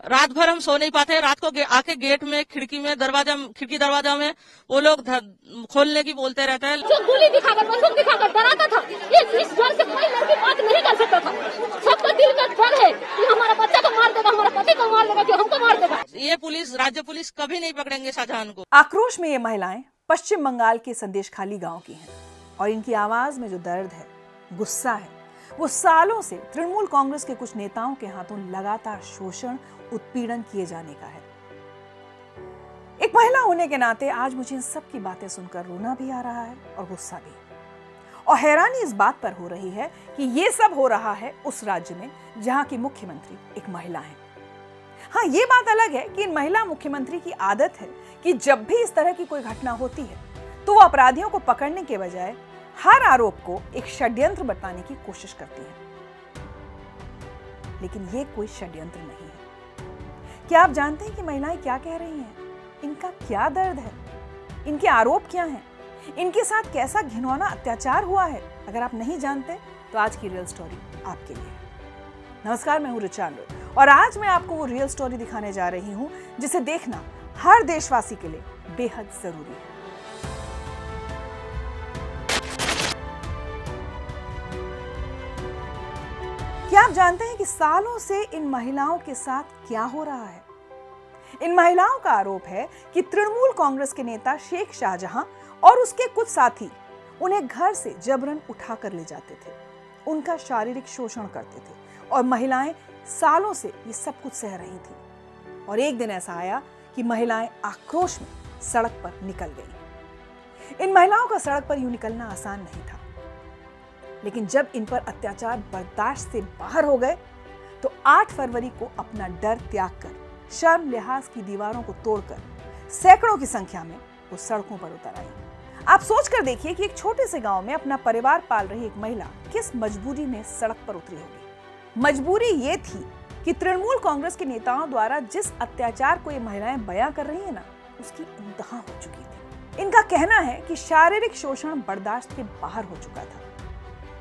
रात भर हम सो नहीं पाते। रात को आके गेट में, खिड़की दरवाजा में वो लोग खोलने की बोलते रहते हैं। जो गोली दिखाकर, बंदूक दिखाकर डराता था, इस डर से कोई लड़की बात नहीं कर सकता था। सबका दिल में डर है कि हमारा बच्चा को मार देगा, हमारा पति को मार देगा, कि हमको मार देगा। ये पुलिस, राज्य पुलिस कभी नहीं पकड़ेंगे शाहजहां को। आक्रोश में ये महिलाएं पश्चिम बंगाल के संदेशखाली गांव की हैं और इनकी आवाज में जो दर्द है, गुस्सा है, वो सालों से तृणमूल कांग्रेस के कुछ नेताओं के हाथों लगातार शोषण, उत्पीड़न किए जाने का है। एक महिला होने के नाते आज मुझे इन सब की बातें सुनकर रोना भी आ रहा है और गुस्सा भी। और हैरानी इस बात पर हो रही है कि ये सब हो रहा है उस राज्य में जहां की मुख्यमंत्री एक महिला है। हाँ, ये बात अलग है कि इन महिला मुख्यमंत्री की आदत है कि जब भी इस तरह की कोई घटना होती है तो वो अपराधियों को पकड़ने के बजाय हर आरोप को एक षड्यंत्र बताने की कोशिश करती है। लेकिन ये कोई षड्यंत्र नहीं है। क्या आप जानते हैं कि महिलाएं क्या कह रही हैं? इनका क्या दर्द है? इनके आरोप क्या हैं? इनके साथ कैसा घिनौना अत्याचार हुआ है? अगर आप नहीं जानते तो आज की रियल स्टोरी आपके लिए है। नमस्कार, मैं हूं ऋचा अमृत और आज मैं आपको वो रियल स्टोरी दिखाने जा रही हूं जिसे देखना हर देशवासी के लिए बेहद जरूरी है। क्या आप जानते हैं कि सालों से इन महिलाओं के साथ क्या हो रहा है? इन महिलाओं का आरोप है कि तृणमूल कांग्रेस के नेता शेख शाहजहां और उसके कुछ साथी उन्हें घर से जबरन उठा कर ले जाते थे, उनका शारीरिक शोषण करते थे और महिलाएं सालों से ये सब कुछ सह रही थी। और एक दिन ऐसा आया कि महिलाएं आक्रोश में सड़क पर निकल गईं। इन महिलाओं का सड़क पर यूं निकलना आसान नहीं था, लेकिन जब इन पर अत्याचार बर्दाश्त से बाहर हो गए तो 8 फरवरी को अपना डर त्याग कर, शर्म लिहाज की दीवारों को तोड़कर सैकड़ों की संख्या में वो सड़कों पर उतर आई। आप सोचकर देखिए कि एक छोटे से गांव में अपना परिवार पाल रही एक महिला किस मजबूरी में सड़क पर उतरी होगी। मजबूरी ये थी कि तृणमूल कांग्रेस के नेताओं द्वारा जिस अत्याचार को ये महिलाएं बयां कर रही है ना, उसकी इंतहा हो चुकी थी। इनका कहना है कि शारीरिक शोषण बर्दाश्त के बाहर हो चुका था।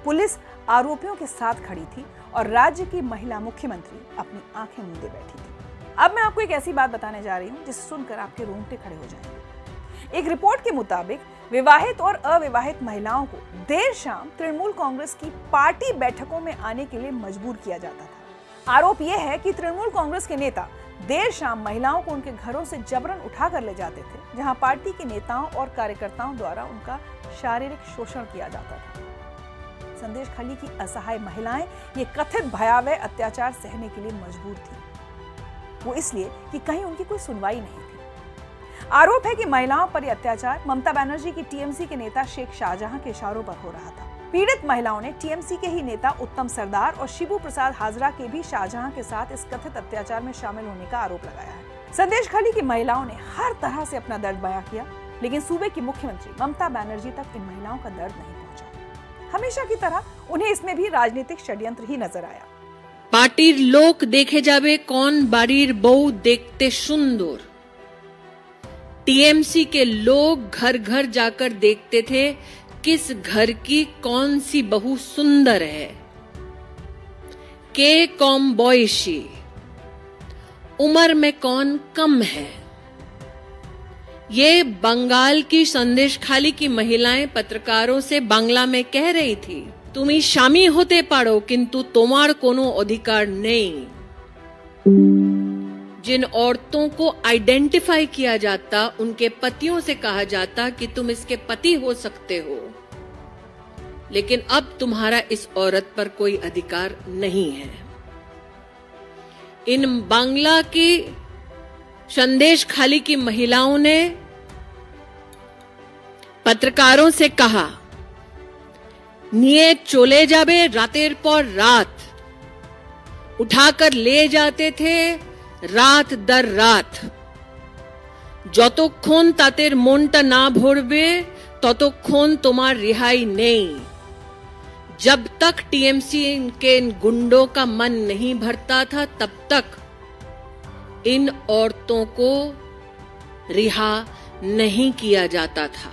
पुलिस आरोपियों के साथ खड़ी थी और राज्य की महिला मुख्यमंत्री अपनी आंखें मूंदे बैठी थी। अब मैं आपको एक ऐसी बात बताने जा रही हूं जिसे सुनकर आपके रोंगटे खड़े हो जाएंगे। एक रिपोर्ट के मुताबिक विवाहित और अविवाहित महिलाओं को देर शाम तृणमूल कांग्रेस की पार्टी बैठकों में आने के लिए मजबूर किया जाता था। आरोप यह है कि तृणमूल कांग्रेस के नेता देर शाम महिलाओं को उनके घरों से जबरन उठा कर ले जाते थे, जहां पार्टी के नेताओं और कार्यकर्ताओं द्वारा उनका शारीरिक शोषण किया जाता था। संदेशखाली की असहाय महिलाएं ये कथित भयावह अत्याचार सहने के लिए मजबूर थी। वो इसलिए कि कहीं उनकी कोई सुनवाई नहीं थी। आरोप है कि महिलाओं पर यह अत्याचार ममता बनर्जी की टीएमसी के नेता शेख शाहजहां के इशारों पर हो रहा था। पीड़ित महिलाओं ने टीएमसी के ही नेता उत्तम सरदार और शिबू प्रसाद हाजरा के भी शाहजहां के साथ इस कथित अत्याचार में शामिल होने का आरोप लगाया है। संदेशखाली की महिलाओं ने हर तरह से अपना दर्द बयां किया, लेकिन सूबे की मुख्यमंत्री ममता बनर्जी तक इन महिलाओं का दर्द नहीं पहुंचा। हमेशा की तरह उन्हें इसमें भी राजनीतिक षड्यंत्र ही नजर आया। पार्टीर लोक देखे जाबे कौन बाड़ीर बहू देखते सुंदर। टीएमसी के लोग घर घर जाकर देखते थे किस घर की कौन सी बहू सुंदर है, के कौन बॉयशी, उम्र में कौन कम है। ये बंगाल की संदेशखाली की महिलाएं पत्रकारों से बांग्ला में कह रही थी, तुमी स्वामी होते पारो किंतु तुम्हार कोनो अधिकार नहीं। जिन औरतों को आइडेंटिफाई किया जाता, उनके पतियों से कहा जाता कि तुम इसके पति हो सकते हो, लेकिन अब तुम्हारा इस औरत पर कोई अधिकार नहीं है। इन बांग्ला की संदेशखाली की महिलाओं ने पत्रकारों से कहा, निये चले जाबे रातेर पर रात, उठाकर ले जाते थे रात दर रात। যতক্ষণ তাদের মনটা না ভরবে ততক্ষণ তোমার रिहाई नहीं। जब तक टीएमसी के इन गुंडों का मन नहीं भरता था, तब तक इन औरतों को रिहा नहीं किया जाता था।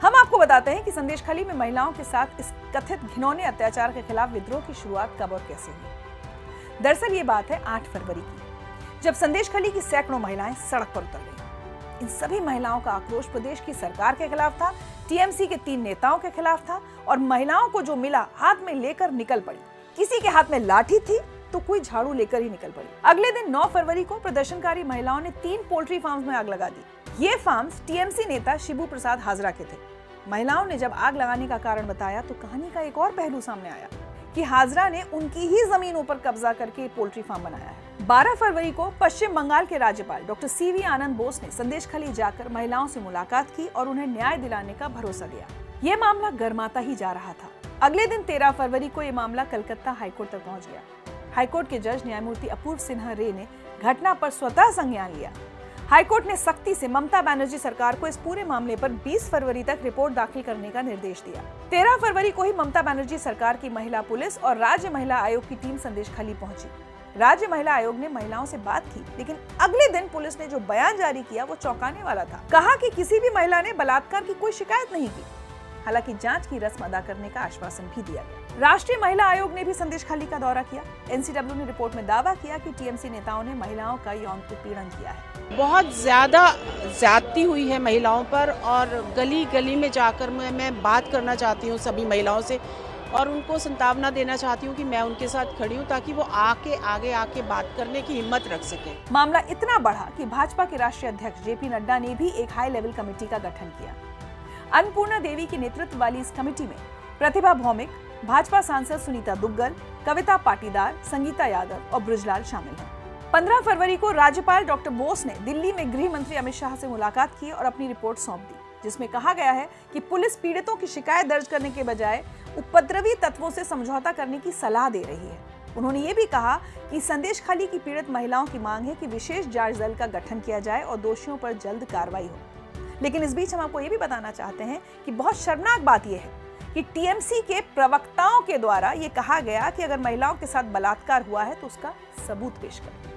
हम आपको बताते हैं कि संदेशखाली में महिलाओं के साथ इस कथित घिनौने अत्याचार के खिलाफ विद्रोह की शुरुआत कब और कैसे हुई। दरअसल ये बात है 8 फरवरी की, जब संदेशखाली की सैकड़ों महिलाएं सड़क पर उतर गईं। इन सभी महिलाओं का आक्रोश प्रदेश की सरकार के खिलाफ था, टीएमसी के 3 नेताओं के खिलाफ था और महिलाओं को जो मिला हाथ में लेकर निकल पड़ी। किसी के हाथ में लाठी थी तो कोई झाड़ू लेकर ही निकल पड़ी। अगले दिन 9 फरवरी को प्रदर्शनकारी महिलाओं ने 3 पोल्ट्री फार्म्स में आग लगा दी। ये फार्म्स टीएमसी नेता शिबू प्रसाद हाजरा के थे। महिलाओं ने जब आग लगाने का कारण बताया तो कहानी का एक और पहलू सामने आया कि हाजरा ने उनकी ही जमीनों पर कब्जा करके पोल्ट्री फार्म बनाया है। 12 फरवरी को पश्चिम बंगाल के राज्यपाल डॉक्टर सीवी आनंद बोस ने संदेशखाली जाकर महिलाओं से मुलाकात की और उन्हें न्याय दिलाने का भरोसा दिया। ये मामला गर्माता ही जा रहा था। अगले दिन 13 फरवरी को ये मामला कलकत्ता हाईकोर्ट तक पहुंच गया। हाईकोर्ट के जज न्यायमूर्ति अपूर्व सिन्हा रे ने घटना पर स्वतः संज्ञान लिया। हाईकोर्ट ने सख्ती से ममता बनर्जी सरकार को इस पूरे मामले पर 20 फरवरी तक रिपोर्ट दाखिल करने का निर्देश दिया। 13 फरवरी को ही ममता बनर्जी सरकार की महिला पुलिस और राज्य महिला आयोग की टीम संदेशखाली पहुंची। राज्य महिला आयोग ने महिलाओं से बात की, लेकिन अगले दिन पुलिस ने जो बयान जारी किया वो चौंकाने वाला था। कहा कि किसी भी महिला ने बलात्कार की कोई शिकायत नहीं की। हालांकि जांच की रस्म अदा करने का आश्वासन भी दिया गया। राष्ट्रीय महिला आयोग ने भी संदेशखाली का दौरा किया। एनसीडब्ल्यू ने रिपोर्ट में दावा किया कि टीएमसी नेताओं ने महिलाओं का यौन उत्पीड़न किया है। बहुत ज्यादा ज्यादती हुई है महिलाओं पर और गली गली में जाकर मैं बात करना चाहती हूँ सभी महिलाओं से और उनको संतावना देना चाहती हूँ कि मैं उनके साथ खड़ी हूँ ताकि वो आगे आके बात करने की हिम्मत रख सके। मामला इतना बढ़ा कि भाजपा के राष्ट्रीय अध्यक्ष जेपी नड्डा ने भी एक हाई लेवल कमेटी का गठन किया। अन्नपूर्णा देवी के नेतृत्व वाली इस कमेटी में प्रतिभा भौमिक, भाजपा सांसद सुनीता दुग्गल, कविता पाटीदार, संगीता यादव और ब्रजलाल शामिल हैं। 15 फरवरी को राज्यपाल डॉक्टर बोस ने दिल्ली में गृह मंत्री अमित शाह से मुलाकात की और अपनी रिपोर्ट सौंप दी, जिसमें कहा गया है कि पुलिस पीड़ितों की शिकायत दर्ज करने के बजाय उपद्रवी तत्वों से समझौता करने की सलाह दे रही है। उन्होंने ये भी कहा कि संदेशखाली की पीड़ित महिलाओं की मांग है कि विशेष जांच दल का गठन किया जाए और दोषियों पर जल्द कार्रवाई हो। लेकिन इस बीच हम आपको ये भी बताना चाहते हैं कि बहुत शर्मनाक बात यह है कि टीएमसी के प्रवक्ताओं के द्वारा ये कहा गया कि अगर महिलाओं के साथ बलात्कार हुआ है तो उसका सबूत पेश करें।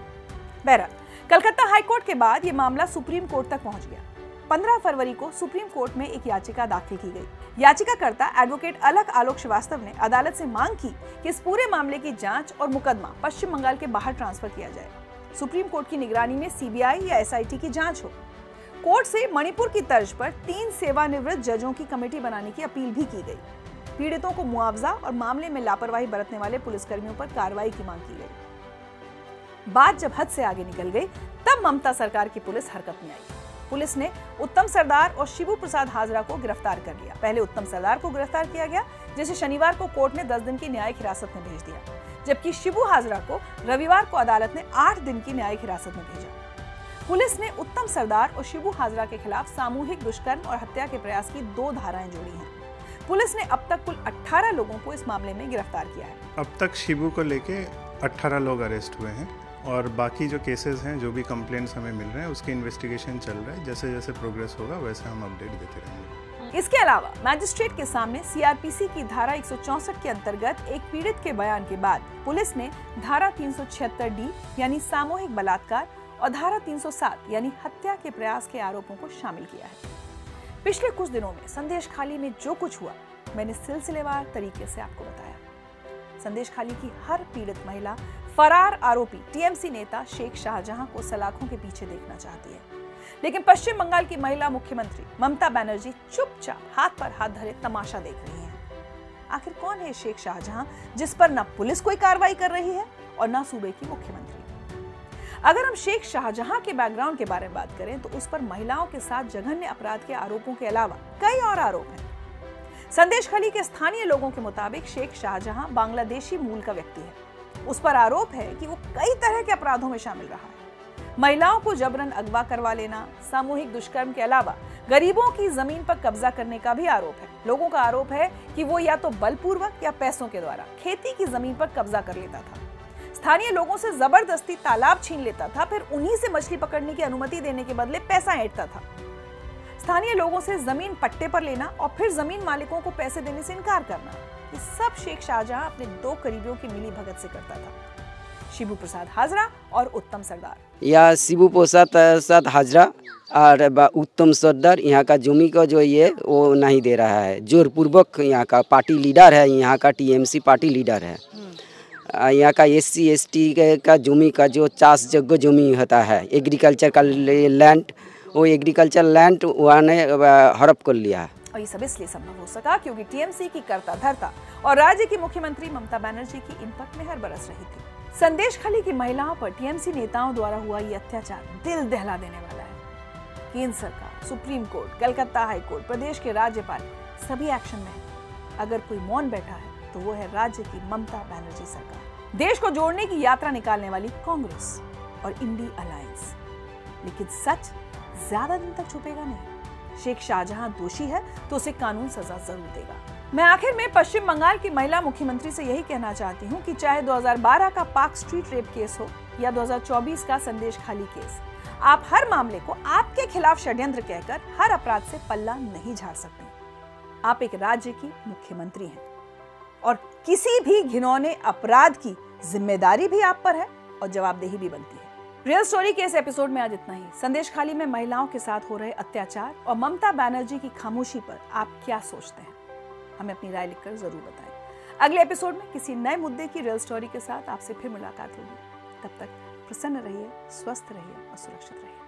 बहरहाल, कलकत्ता हाईकोर्ट के बाद ये मामला सुप्रीम कोर्ट तक पहुंच गया। 15 फरवरी को सुप्रीम कोर्ट में एक याचिका दाखिल की गई। याचिकाकर्ता एडवोकेट अलख आलोक श्रीवास्तव ने अदालत से मांग की कि इस पूरे मामले की जांच और मुकदमा पश्चिम बंगाल के बाहर ट्रांसफर किया जाए। सुप्रीम कोर्ट की निगरानी में सीबीआई या एसआईटी की जांच हो। कोर्ट से मणिपुर की तर्ज पर 3 सेवानिवृत्त जजों की कमेटी बनाने की अपील भी की गई। पीड़ितों को मुआवजा और मामले में लापरवाही बरतने वाले पुलिसकर्मियों पर कार्रवाई की मांग की गई। बात जब हद से आगे निकल गई तब ममता सरकार की पुलिस हरकत में आई। पुलिस ने उत्तम सरदार और शिबू प्रसाद हाजरा को गिरफ्तार कर लिया। पहले उत्तम सरदार को गिरफ्तार किया गया, जिसे शनिवार को कोर्ट ने 10 दिन की न्यायिक हिरासत में भेज दिया, जबकि शिबू हाजरा को रविवार को अदालत ने 8 दिन की न्यायिक हिरासत में भेजा। पुलिस ने उत्तम सरदार और शिबू हाजरा के खिलाफ सामूहिक दुष्कर्म और हत्या के प्रयास की 2 धाराएं जोड़ी हैं। पुलिस ने अब तक कुल 18 लोगों को इस मामले में गिरफ्तार किया है। अब तक शिबू को लेके 18 लोग अरेस्ट हुए हैं और बाकी जो केसेस हैं, जो भी कंप्लेंट्स हमें मिल रहे हैं, उसकी इन्वेस्टिगेशन चल रहा है। जैसे जैसे प्रोग्रेस होगा वैसे हम अपडेट देते रहेंगे। इसके अलावा मैजिस्ट्रेट के सामने सीआरपीसी की धारा 164 के अंतर्गत एक पीड़ित के बयान के बाद पुलिस ने धारा 376D यानी सामूहिक बलात्कार और धारा 307 यानी हत्या के प्रयास के आरोपों को शामिल किया है। पिछले कुछ दिनों में संदेशखाली में जो कुछ हुआ मैंने सिलसिलेवार तरीके से आपको बताया। संदेशखाली की हर पीड़ित महिला फरार आरोपी टीएमसी नेता शेख शाहजहां को सलाखों के पीछे देखना चाहती है, लेकिन पश्चिम बंगाल की महिला मुख्यमंत्री ममता बनर्जी चुपचाप हाथ पर हाथ धरे तमाशा देख रही हैं। आखिर कौन है शेख शाहजहां जिस पर न पुलिस कोई कार्रवाई कर रही है और न सूबे की मुख्यमंत्री? अगर हम शेख शाहजहां के बैकग्राउंड के बारे में बात करें तो उस पर महिलाओं के साथ जघन्य अपराध के आरोपों के अलावा कई और आरोप हैं। संदेशखाली के स्थानीय लोगों के मुताबिक शेख शाहजहां बांग्लादेशी मूल का व्यक्ति है। उस पर आरोप है कि वो कई तरह के अपराधों में शामिल रहा है। महिलाओं को जबरन अगवा करवा लेना, सामूहिक दुष्कर्म के अलावा गरीबों की जमीन पर कब्जा करने का भी आरोप है। लोगों का आरोप है कि वो या तो बलपूर्वक या पैसों के द्वारा खेती की जमीन पर कब्जा कर लेता था, स्थानीय लोगों से जबरदस्ती तालाब छीन लेता था, फिर उन्हीं से मछली पकड़ने की अनुमति देने के बदले पैसा ऐंठता था, स्थानीय लोगों से जमीन पट्टे पर लेना और फिर जमीन मालिकों को पैसे देने से इनकार करना। ये सब शेख शाहजहां अपने 2 करीबियों की मिली भगत से करता था, शिबू प्रसाद हाजरा और उत्तम सरदार। या शिबू प्रसाद हाजरा और उत्तम सरदार यहाँ का जमी का जो ये वो नहीं दे रहा है। जोरपूर्वक यहाँ का पार्टी लीडर है, यहाँ का टीएमसी पार्टी लीडर है। यहाँ का SC ST का जमी का जो चाष योग्य जमी होता है, एग्रीकल्चर का लैंड, वो एग्रीकल्चर लैंड वहाँ ने हड़प कर लिया है। और ये सब इसलिए संभव हो सका क्योंकि टीएमसी की कर्ता धर्ता और राज्य की मुख्यमंत्री ममता बनर्जी की इन पर मेहर बरस रही थी। संदेशखाली की महिलाओं पर टीएमसी नेताओं द्वारा हुआ ये अत्याचार दिल दहला देने वाला है। केंद्र सरकार, supreme court, Calcutta high court, प्रदेश के राज्यपाल सभी एक्शन में है। अगर कोई मौन बैठा है तो वो है राज्य की ममता बनर्जी सरकार, देश को जोड़ने की यात्रा निकालने वाली कांग्रेस और इंडी अलायंस। लेकिन सच ज्यादा दिन तक छुपेगा नहीं। शेख शाहजहां दोषी है तो उसे कानून सजा जरूर देगा। मैं आखिर में पश्चिम बंगाल की महिला मुख्यमंत्री से यही कहना चाहती हूं कि चाहे 2012 का पार्क स्ट्रीट रेप केस हो या 2024 का संदेशखाली केस, आप हर मामले को आपके खिलाफ षड्यंत्र कहकर हर अपराध से पल्ला नहीं झाड़ सकते। आप एक राज्य की मुख्यमंत्री हैं और किसी भी घिनौने अपराध की जिम्मेदारी भी आप पर है और जवाबदेही भी बनती है। रियल स्टोरी के इस एपिसोड में आज इतना ही। संदेशखाली में महिलाओं के साथ हो रहे अत्याचार और ममता बनर्जी की खामोशी पर आप क्या सोचते हैं? हमें अपनी राय लिखकर जरूर बताएं। अगले एपिसोड में किसी नए मुद्दे की रियल स्टोरी के साथ आपसे फिर मुलाकात होगी। तब तक प्रसन्न रहिए, स्वस्थ रहिए और सुरक्षित रहिए।